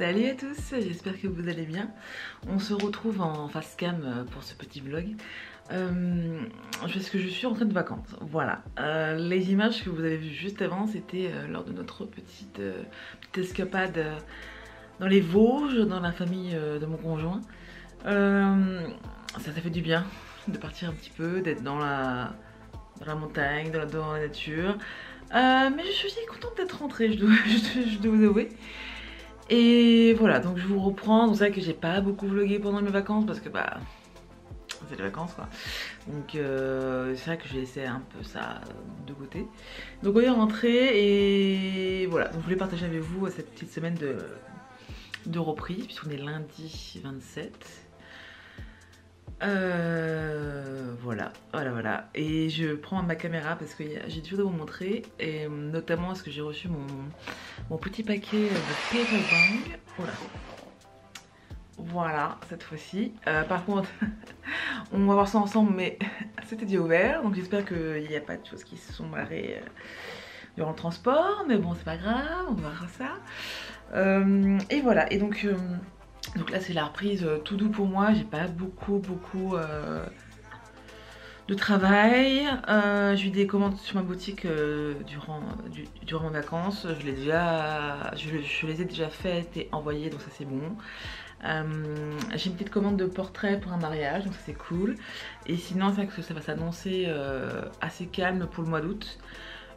Salut à tous, j'espère que vous allez bien. On se retrouve en face cam pour ce petit vlog. Parce que je suis rentrée de vacances. Voilà. Les images que vous avez vues juste avant, c'était lors de notre petite escapade dans les Vosges, dans la famille de mon conjoint. Ça fait du bien de partir un petit peu, d'être dans la montagne, dans la nature. Mais je suis contente d'être rentrée, je dois vous avouer. Et voilà, donc je vous reprends. Donc c'est vrai que j'ai pas beaucoup vlogué pendant mes vacances parce que bah c'est les vacances quoi. Donc c'est vrai que j'ai laissé un peu ça de côté. Donc on est rentré et voilà. Donc je voulais partager avec vous cette petite semaine de reprise puisqu'on est lundi 27. Voilà. Et je prends ma caméra parce que j'ai des choses à vous montrer. Et notamment parce que j'ai reçu mon petit paquet de paper bag. Voilà, cette fois-ci. Par contre, on va voir ça ensemble, mais c'était déjà ouvert. Donc j'espère qu'il n'y a pas de choses qui se sont barrées durant le transport. Mais bon, c'est pas grave, on va voir ça. Et voilà, et donc là c'est la reprise tout doux pour moi, j'ai pas beaucoup de travail. J'ai eu des commandes sur ma boutique durant mes vacances, je les ai déjà faites et envoyées, donc ça c'est bon. J'ai une petite commande de portrait pour un mariage, donc ça c'est cool. Et sinon c'est vrai que ça va s'annoncer assez calme pour le mois d'août.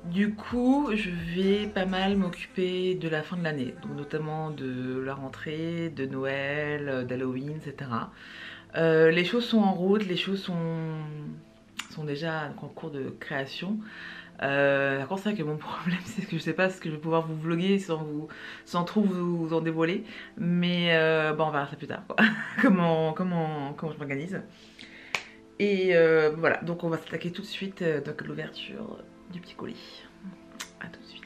Du coup, je vais pas mal m'occuper de la fin de l'année, donc notamment de la rentrée, de Noël, d'Halloween, etc. Les choses sont en route, les choses sont déjà en cours de création. Par contre, c'est vrai que mon problème, c'est que je sais pas ce que je vais pouvoir vous vloguer sans trop vous en dévoiler. Mais bon, on verra ça plus tard, quoi. comment je m'organise. Et voilà, donc on va s'attaquer tout de suite donc l'ouverture du petit colis. A tout de suite.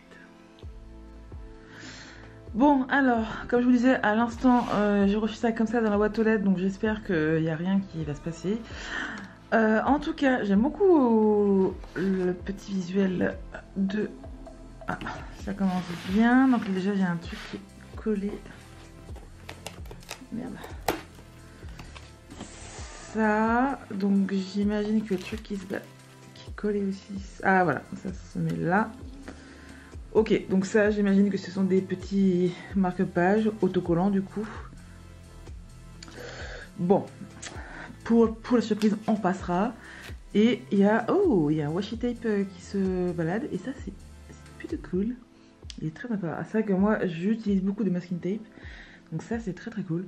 Bon, alors, comme je vous disais à l'instant, j'ai reçu ça comme ça dans la boîte aux lettres, donc j'espère qu'il n'y a rien qui va se passer. En tout cas, j'aime beaucoup le petit visuel de... Ah, ça commence bien. Donc déjà, j'ai un truc qui est collé. Merde. Ça, donc j'imagine que le truc qui est collé aussi. Ah voilà, ça se met là. Ok, donc ça j'imagine que ce sont des petits marque-pages autocollants du coup. Bon, pour la surprise on passera. Et il y a un washi tape qui se balade et ça c'est plutôt cool. Il est très sympa. C'est vrai que moi j'utilise beaucoup de masking tape, donc ça c'est très cool.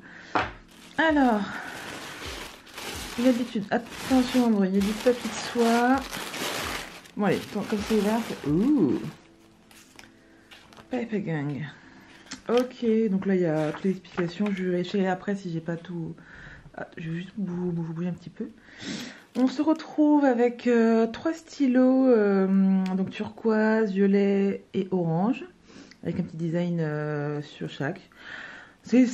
Alors... L'habitude, attention, il y a du papier de soie. Bon allez, comme c'est ouvert, c'est... Ouh, Paper Gang. Ok, donc là il y a toutes les explications. Je vais vérifier après si j'ai pas tout... Ah, je vais juste vous bouger un petit peu. On se retrouve avec 3 stylos, donc turquoise, violet et orange, avec un petit design sur chaque. C'est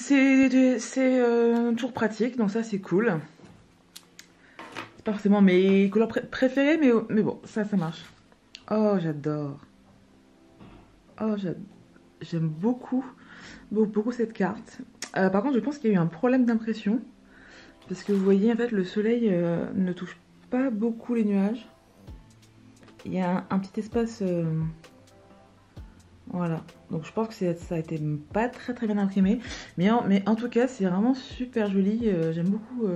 toujours pratique, donc ça c'est cool. Pas forcément mes couleurs préférées, mais bon, ça marche. Oh, j'adore. Oh, j'aime beaucoup cette carte. Par contre, je pense qu'il y a eu un problème d'impression. Parce que vous voyez, en fait, le soleil ne touche pas beaucoup les nuages. Il y a un petit espace... Voilà. Donc je pense que ça a été pas très bien imprimé. Mais en tout cas, c'est vraiment super joli. J'aime beaucoup...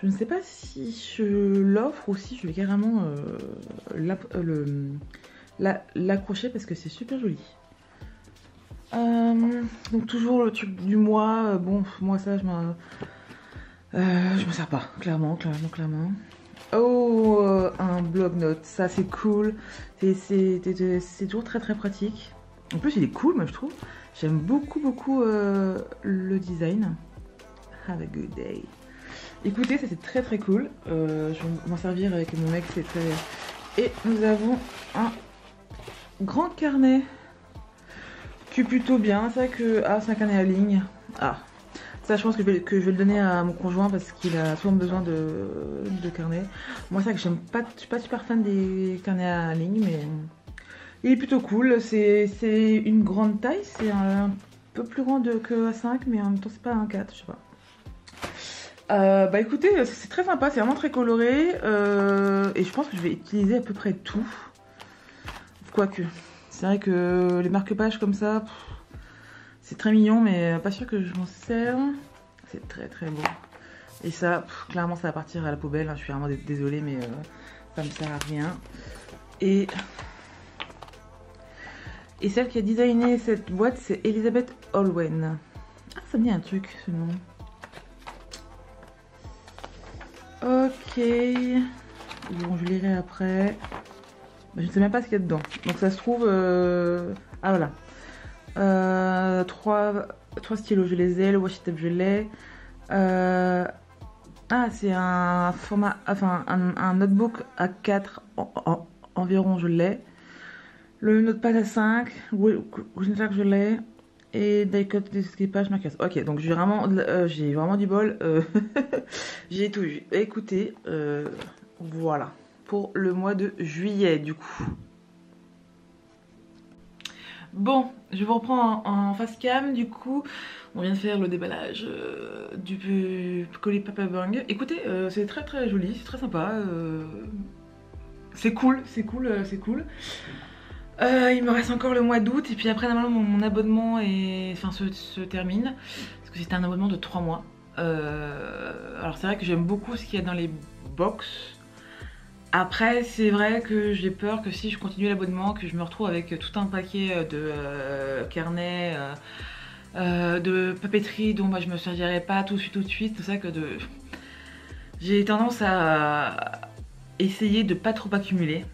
Je ne sais pas si je l'offre ou si je vais carrément l'accrocher parce que c'est super joli. Donc toujours le truc du mois. Bon, moi ça je me sers pas, clairement. Oh, un bloc-notes, ça c'est cool. C'est toujours très pratique. En plus il est cool, moi je trouve. J'aime beaucoup le design. Have a good day. Écoutez, ça c'est très cool. Je vais m'en servir avec mon mec, c'est très... Et nous avons un grand carnet qui est plutôt bien. C'est vrai que... Ah, c'est un carnet à ligne. Ah, ça je pense que je vais le donner à mon conjoint parce qu'il a souvent besoin de carnet. Moi c'est vrai que je suis pas super fan des carnets à ligne, mais il est plutôt cool. C'est une grande taille, c'est un peu plus grand que A5, mais en même temps c'est pas un 4, je sais pas. Bah écoutez, c'est très sympa, c'est vraiment très coloré. Et je pense que je vais utiliser à peu près tout. Quoique, c'est vrai que les marque-pages comme ça, c'est très mignon, mais pas sûr que je m'en sers. C'est très très beau. Et ça, clairement, ça va partir à la poubelle. Hein. Je suis vraiment désolée, mais ça me sert à rien. Et celle qui a designé cette boîte, c'est Elisabeth Holwen. Ah, ça me dit un truc, ce nom. Ok. Bon, je lirai après. Je ne sais même pas ce qu'il y a dedans. Donc ça se trouve... Ah voilà. 3 stylos, je les ai. Le washi tape, je l'ai. Ah, c'est un format... Enfin, un notebook A4 environ, je l'ai. Le notepad A5. Google je l'ai. Et die-cut d'équipage Marcus. Ok, donc j'ai vraiment du bol. J'ai tout vu. Écoutez, voilà. Pour le mois de juillet, du coup. Bon, je vous reprends en face cam. Du coup, on vient de faire le déballage du colis Papa Bang. Écoutez, c'est très très joli, c'est très sympa. C'est cool, c'est cool, c'est cool. Il me reste encore le mois d'août et puis après normalement mon abonnement se termine parce que c'était un abonnement de 3 mois. Alors c'est vrai que j'aime beaucoup ce qu'il y a dans les box. Après c'est vrai que j'ai peur que si je continue l'abonnement que je me retrouve avec tout un paquet de carnets, de papeterie dont moi je me servirai pas tout de suite. C'est ça que j'ai tendance à essayer de pas trop accumuler.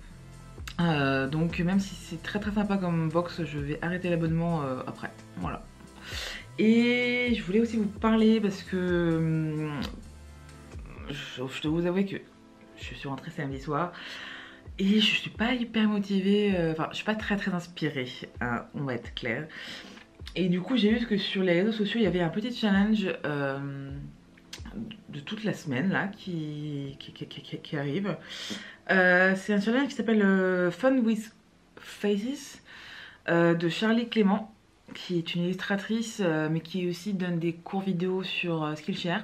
Donc même si c'est très très sympa comme box, je vais arrêter l'abonnement après, voilà. Et je voulais aussi vous parler parce que je dois vous avouer que je suis rentrée samedi soir et je suis pas hyper motivée, enfin je suis pas très très inspirée, hein, on va être clair. Et du coup j'ai vu que sur les réseaux sociaux il y avait un petit challenge de toute la semaine là qui arrive. C'est un challenge qui s'appelle Fun with Faces de Charlie Clément, qui est une illustratrice mais qui aussi donne des cours vidéo sur Skillshare.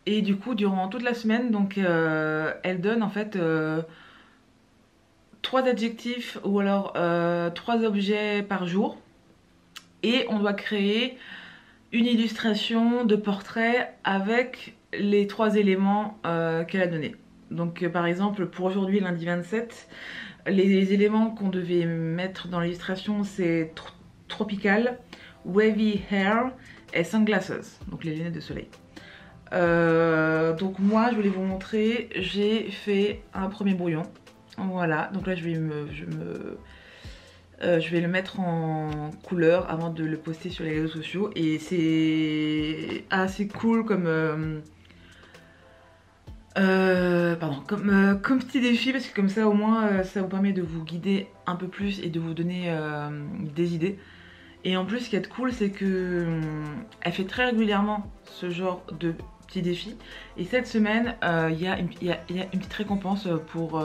Et du coup durant toute la semaine donc elle donne en fait 3 adjectifs ou alors 3 objets par jour et on doit créer une illustration de portrait avec les 3 éléments qu'elle a donnés. Donc par exemple pour aujourd'hui lundi 27, les éléments qu'on devait mettre dans l'illustration c'est tropical, wavy hair et sunglasses, donc les lunettes de soleil. Donc moi je voulais vous montrer, j'ai fait un premier brouillon, voilà, donc là je vais le mettre en couleur avant de le poster sur les réseaux sociaux et c'est assez cool comme comme petit défi parce que comme ça au moins ça vous permet de vous guider un peu plus et de vous donner des idées. Et en plus ce qui est cool c'est que elle fait très régulièrement ce genre de petits défis et cette semaine il y a une petite récompense pour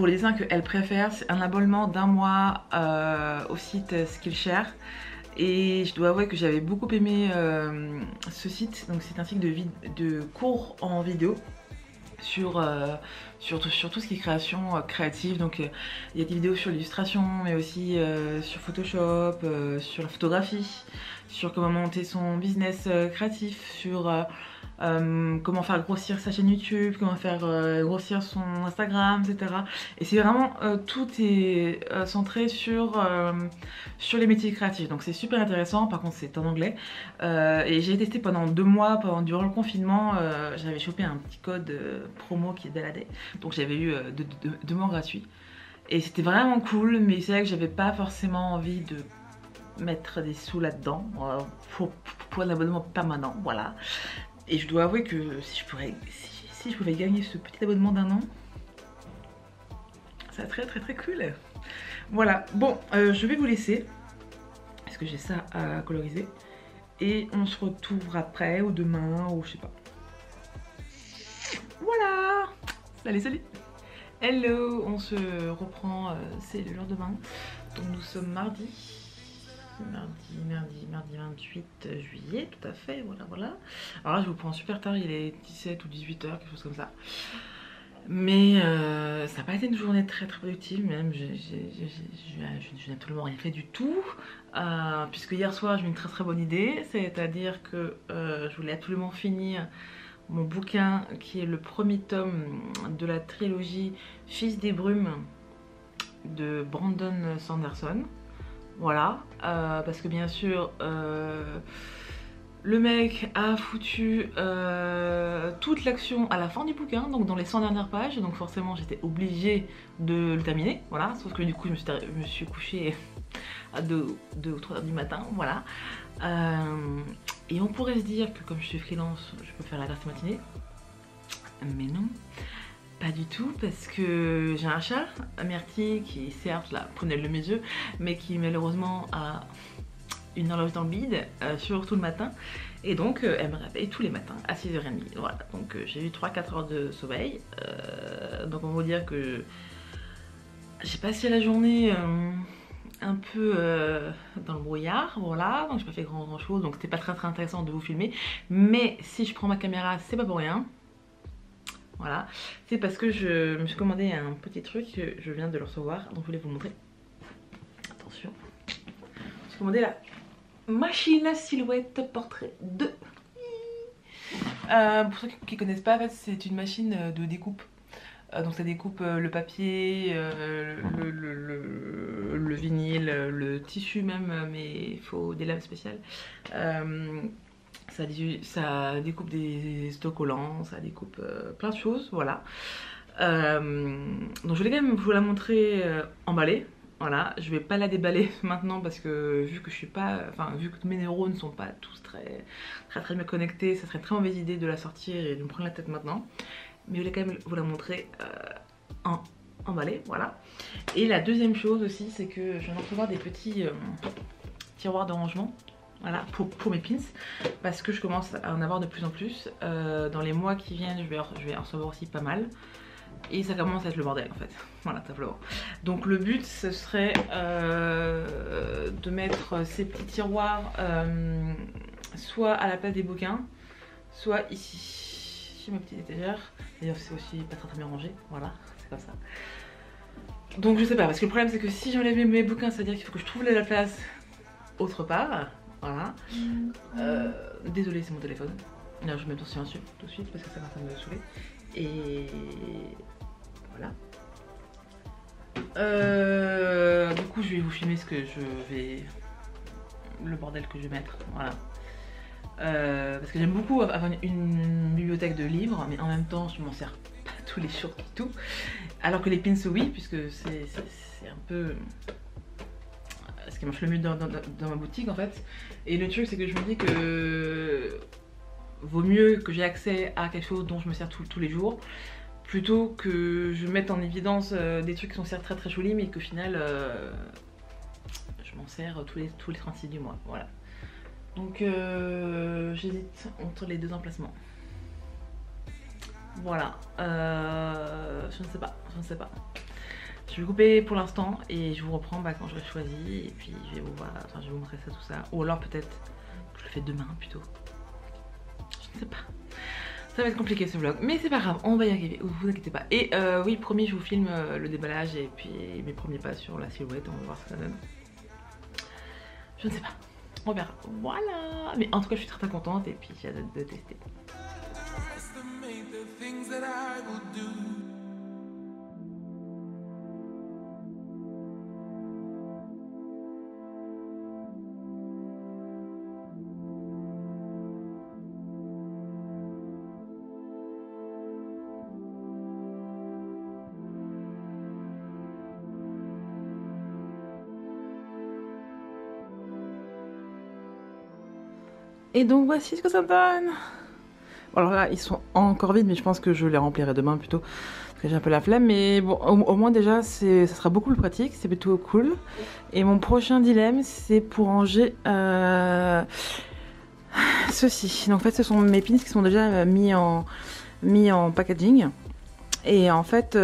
les dessins qu'elle préfère. C'est un abonnement d'1 mois au site Skillshare. Et je dois avouer que j'avais beaucoup aimé ce site. Donc c'est un site de cours en vidéo sur tout ce qui est création créative. Donc il y a des vidéos sur l'illustration, mais aussi sur Photoshop, sur la photographie, sur comment monter son business créatif, sur comment faire grossir sa chaîne YouTube, comment faire grossir son Instagram, etc. Et c'est vraiment tout est centré sur les métiers créatifs, donc c'est super intéressant. Par contre c'est en anglais et j'ai testé pendant 2 mois, durant le confinement. J'avais chopé un petit code promo qui est baladé, donc j'avais eu 2 mois gratuits et c'était vraiment cool. Mais c'est vrai que j'avais pas forcément envie de mettre des sous là-dedans pour un abonnement permanent, voilà. Et je dois avouer que si je pouvais gagner ce petit abonnement d'1 an, ça serait très très cool. Voilà, bon, je vais vous laisser, parce que j'ai ça à coloriser. Et on se retrouve après, ou demain, ou je sais pas. Voilà. Allez, salut. Hello, on se reprend, c'est le lendemain. Donc nous sommes mardi mardi 28 juillet, tout à fait, voilà. Alors là je vous prends super tard, il est 17 ou 18 h, quelque chose comme ça. Mais ça n'a pas été une journée très productive, même je n'ai absolument rien fait du tout. Puisque hier soir j'ai eu une très bonne idée, c'est-à-dire que je voulais absolument finir mon bouquin qui est le premier tome de la trilogie Fils des Brumes de Brandon Sanderson. Voilà, parce que bien sûr le mec a foutu toute l'action à la fin du bouquin, donc dans les 100 dernières pages, donc forcément j'étais obligée de le terminer, voilà, sauf que du coup je me suis couchée à 2 ou 3 heures du matin, voilà. Et on pourrait se dire que comme je suis freelance, je peux faire la grasse matinée, mais non, pas du tout, parce que j'ai un chat, Myrtille, qui certes la prunelle de mes yeux, mais qui malheureusement a une horloge dans le bide, surtout le matin, et donc elle me réveille tous les matins à 6h30, voilà, donc j'ai eu 3-4 heures de sommeil, donc on va dire que j'ai passé la journée un peu dans le brouillard, voilà, donc j'ai pas fait grand chose, donc c'était pas très intéressant de vous filmer, mais si je prends ma caméra, c'est pas pour rien. Voilà, c'est parce que je me suis commandé un petit truc que je viens de le recevoir, donc je voulais vous le montrer. Attention, j'ai commandé la machine à silhouette portrait 2. Pour ceux qui ne connaissent pas, en fait, c'est une machine de découpe. Donc ça découpe le papier, le vinyle, le tissu même, mais il faut des lames spéciales. Ça découpe des autocollants, ça découpe plein de choses, voilà. Donc je voulais quand même vous la montrer emballée. Voilà, je vais pas la déballer maintenant parce que vu que je suis pas, enfin vu que mes neurones sont pas tous très bien connectés, ça serait très mauvaise idée de la sortir et de me prendre la tête maintenant. Mais je voulais quand même vous la montrer emballée, voilà. Et la deuxième chose aussi, c'est que je viens de recevoir des petits tiroirs de rangement. Voilà, pour mes pins, parce que je commence à en avoir de plus en plus. Dans les mois qui viennent, je vais en recevoir aussi pas mal. Et ça commence à être le bordel en fait. Voilà, simplement. Donc le but, ce serait de mettre ces petits tiroirs soit à la place des bouquins, soit ici, chez mes petites étagères. D'ailleurs, c'est aussi pas très bien rangé. Voilà, c'est comme ça. Donc je sais pas, parce que le problème, c'est que si j'enlève mes bouquins, ça veut dire qu'il faut que je trouve la place autre part. Voilà. Désolée, c'est mon téléphone. Là, je mets ton silencieux tout de suite parce que ça va me saouler. Et voilà. Du coup, je vais vous filmer ce que je vais. Le bordel que je vais mettre. Voilà. Parce que j'aime beaucoup avoir une bibliothèque de livres, mais en même temps, je m'en sers pas tous les jours du tout. Alors que les pins, oui, puisque c'est un peu ce qui marche le mieux dans ma boutique en fait. Et le truc, c'est que je me dis que vaut mieux que j'ai accès à quelque chose dont je me sers tous les jours, plutôt que je mette en évidence des trucs qui sont certes très jolis, mais qu'au final je m'en sers tous les 36 du mois. Voilà. Donc j'hésite entre les deux emplacements. Voilà. Je ne sais pas. Je vais couper pour l'instant et je vous reprends quand j'aurai choisi, et puis je vais vous montrer ça, tout ça. Ou alors peut-être que je le fais demain plutôt. Je ne sais pas. Ça va être compliqué ce vlog, mais c'est pas grave, on va y arriver, vous inquiétez pas. Et oui, promis, je vous filme le déballage et puis mes premiers pas sur la silhouette, on va voir ce que ça donne. Je ne sais pas, on verra. Voilà. Mais en tout cas, je suis très contente et puis j'ai hâte de tester. Et donc voici ce que ça donne. Alors là, ils sont encore vides, mais je pense que je les remplirai demain plutôt, parce que j'ai un peu la flemme. Mais bon, au moins déjà, ça sera beaucoup plus pratique, c'est plutôt cool. Et mon prochain dilemme, c'est pour ranger ceci. Donc en fait, ce sont mes pins qui sont déjà mis en packaging. Et en fait,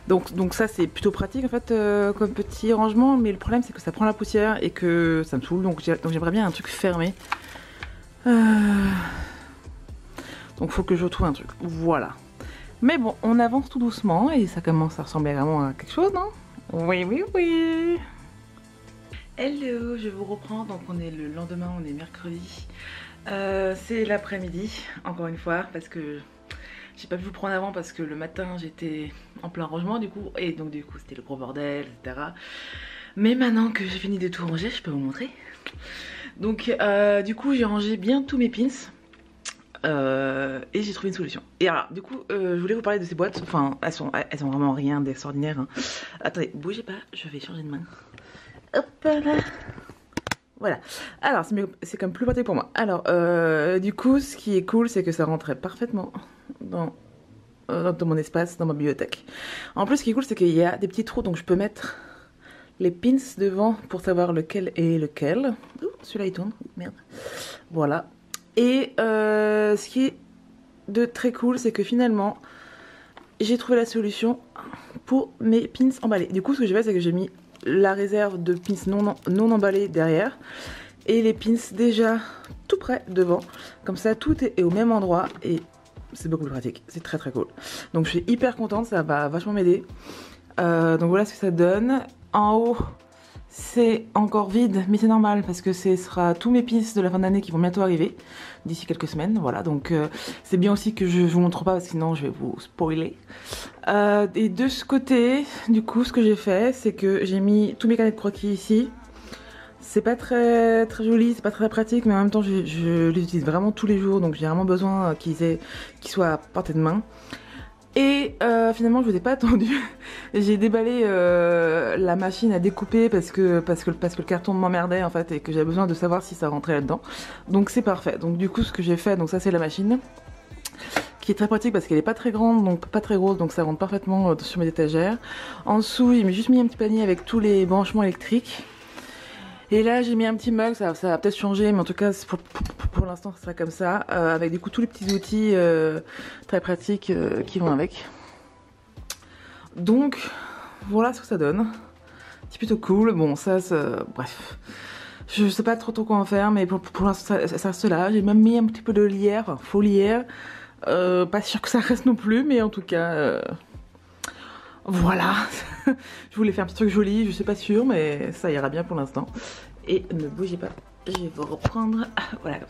Donc ça c'est plutôt pratique en fait comme petit rangement, mais le problème c'est que ça prend la poussière et que ça me saoule, donc j'aimerais bien un truc fermé. Donc faut que je retrouve un truc, voilà. Mais bon, on avance tout doucement et ça commence à ressembler vraiment à quelque chose, non? Oui, oui, oui. Hello, je vous reprends, donc on est le lendemain, on est mercredi. C'est l'après-midi, encore une fois, parce que j'ai pas pu vous prendre avant parce que le matin j'étais en plein rangement du coup, et donc du coup c'était le gros bordel, etc. Mais maintenant que j'ai fini de tout ranger, je peux vous montrer. Donc du coup j'ai rangé bien tous mes pins. Et j'ai trouvé une solution. Et alors, du coup, je voulais vous parler de ces boîtes. Enfin, elles sont vraiment rien d'extraordinaire. Hein. Attendez, bougez pas, je vais changer de main. Hop là. Voilà. Alors, c'est comme plus pratique pour moi. Alors, du coup, ce qui est cool, c'est que ça rentrait parfaitement dans mon espace, dans ma bibliothèque. En plus, ce qui est cool, c'est qu'il y a des petits trous, donc je peux mettre les pins devant pour savoir lequel est lequel. Ouh, celui-là, il tourne. Merde. Voilà. Et ce qui est de très cool, c'est que finalement, j'ai trouvé la solution pour mes pins emballés. Du coup, ce que j'ai fait, c'est que j'ai mis la réserve de pins non emballés derrière et les pins déjà tout près devant. Comme ça, tout est au même endroit et c'est beaucoup plus pratique. C'est très très cool. Donc, je suis hyper contente, ça va vachement m'aider. Donc, voilà ce que ça donne. En haut, c'est encore vide, mais c'est normal parce que ce sera tous mes pins de la fin d'année qui vont bientôt arriver d'ici quelques semaines. Voilà, donc c'est bien aussi que je vous montre pas parce que sinon je vais vous spoiler. Et de ce côté, du coup, ce que j'ai fait, c'est que j'ai mis tous mes carnets de croquis ici. C'est pas très joli, c'est pas très pratique, mais en même temps je les utilise vraiment tous les jours, donc j'ai vraiment besoin qu'ils soient à portée de main. Et finalement je vous ai pas attendu. J'ai déballé la machine à découper parce que le carton m'emmerdait en fait et que j'avais besoin de savoir si ça rentrait là-dedans. Donc c'est parfait. Donc du coup ce que j'ai fait, donc ça c'est la machine qui est très pratique parce qu'elle est pas très grande, donc pas très grosse, donc ça rentre parfaitement sur mes étagères. En dessous j'ai juste mis un petit panier avec tous les branchements électriques. Et là j'ai mis un petit mug, ça va peut-être changer, mais en tout cas pour l'instant ça sera comme ça, avec du coup tous les petits outils très pratiques qui vont avec. Donc voilà ce que ça donne. C'est plutôt cool, bon ça bref. Je sais pas trop quoi en faire, mais pour l'instant ça reste là. J'ai même mis un petit peu de lierre, enfin, faux lierre. Pas sûr que ça reste non plus, mais en tout cas... Voilà, je voulais faire un petit truc joli, je suis pas sûre, mais ça ira bien pour l'instant. Et ne bougez pas, je vais vous reprendre, voilà comme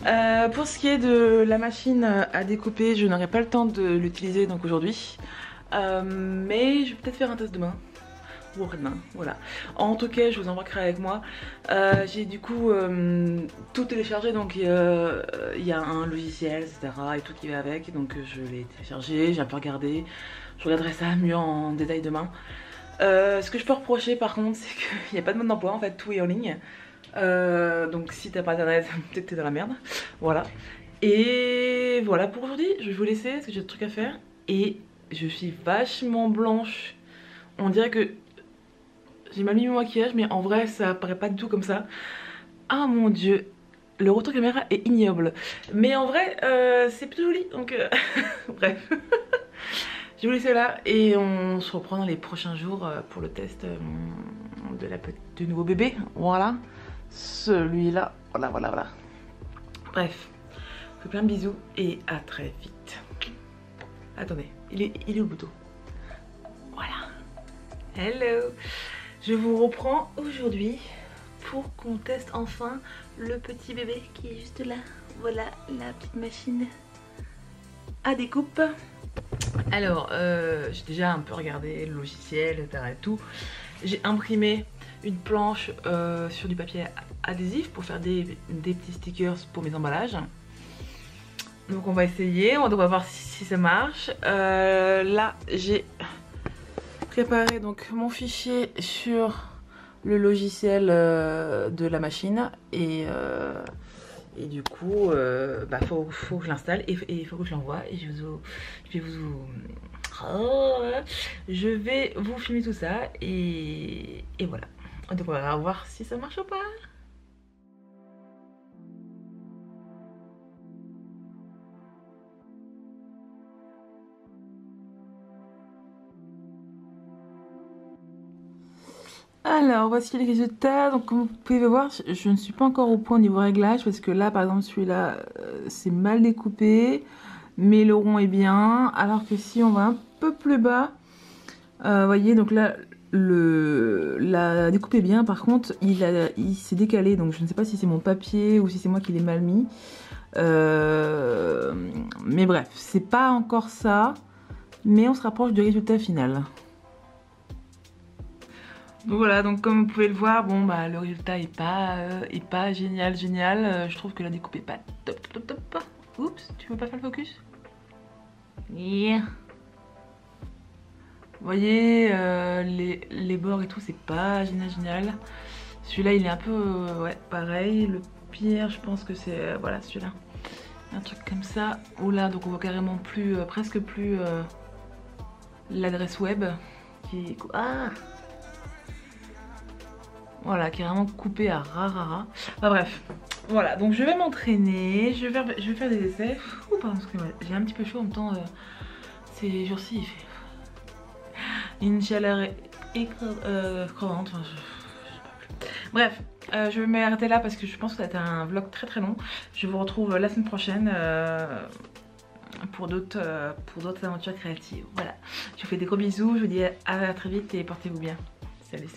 ça. Pour ce qui est de la machine à découper, je n'aurai pas le temps de l'utiliser donc aujourd'hui. Mais je vais peut-être faire un test demain. Ou après-demain, voilà. En tout cas, je vous embarquerai avec moi. J'ai du coup tout téléchargé, donc il y a un logiciel, etc. et tout qui va avec. Donc je l'ai téléchargé, j'ai un peu regardé. Je regarderai ça mieux en détail demain. Ce que je peux reprocher par contre, c'est qu'il n'y a pas de mode d'emploi, en fait, tout est en ligne. Donc si t'as pas internet, peut-être t'es dans la merde. Voilà. Et voilà pour aujourd'hui, je vais vous laisser parce que j'ai des trucs à faire. Et je suis vachement blanche. On dirait que j'ai mal mis mon maquillage, mais en vrai ça paraît pas du tout comme ça. Ah mon dieu, le retour caméra est ignoble. Mais en vrai, c'est plutôt joli, donc bref. Je vais vous laisser là et on se reprend dans les prochains jours pour le test du nouveau bébé. Voilà, celui-là. Voilà. Bref, je vous fais plein de bisous et à très vite. Attendez, il est où le bouton? Voilà. Hello. Je vous reprends aujourd'hui pour qu'on teste enfin le petit bébé qui est juste là. Voilà la petite machine à découpe. Alors, j'ai déjà un peu regardé le logiciel, etc. et tout. J'ai imprimé une planche sur du papier adhésif pour faire des petits stickers pour mes emballages. Donc on va essayer, on va voir si ça marche. Là, j'ai préparé donc mon fichier sur le logiciel de la machine et du coup faut que je l'installe et il faut que je l'envoie et je vais vous filmer tout ça et voilà. Donc on va voir si ça marche ou pas. Alors voici les résultats. Donc comme vous pouvez voir, je ne suis pas encore au point au niveau réglage parce que là par exemple celui-là c'est mal découpé, mais le rond est bien. Alors que si on va un peu plus bas, vous voyez donc là la découpe est bien. Par contre il s'est décalé, donc je ne sais pas si c'est mon papier ou si c'est moi qui l'ai mal mis. Mais bref, c'est pas encore ça, mais on se rapproche du résultat final. Donc voilà, donc comme vous pouvez le voir, bon bah le résultat est pas génial. Je trouve que la découpe est pas top. Oups, tu veux pas faire le focus? Yeah. Vous voyez, les bords et tout, c'est pas génial. Celui-là, il est un peu, ouais, pareil. Le pire, je pense que c'est, voilà, celui-là. Un truc comme ça. Oula, donc on voit carrément plus, presque plus l'adresse web qui... Ah! Voilà, carrément coupé à ras. Enfin bref, voilà, donc je vais m'entraîner, je vais faire des essais. Ouh, pardon, excusez-moi, j'ai un petit peu chaud en même temps, ces jours-ci, il fait une chaleur crevante. Enfin, bref, je vais m'arrêter là parce que je pense que ça a été un vlog très long. Je vous retrouve la semaine prochaine pour d'autres aventures créatives. Voilà, je vous fais des gros bisous, je vous dis à très vite et portez-vous bien. Salut.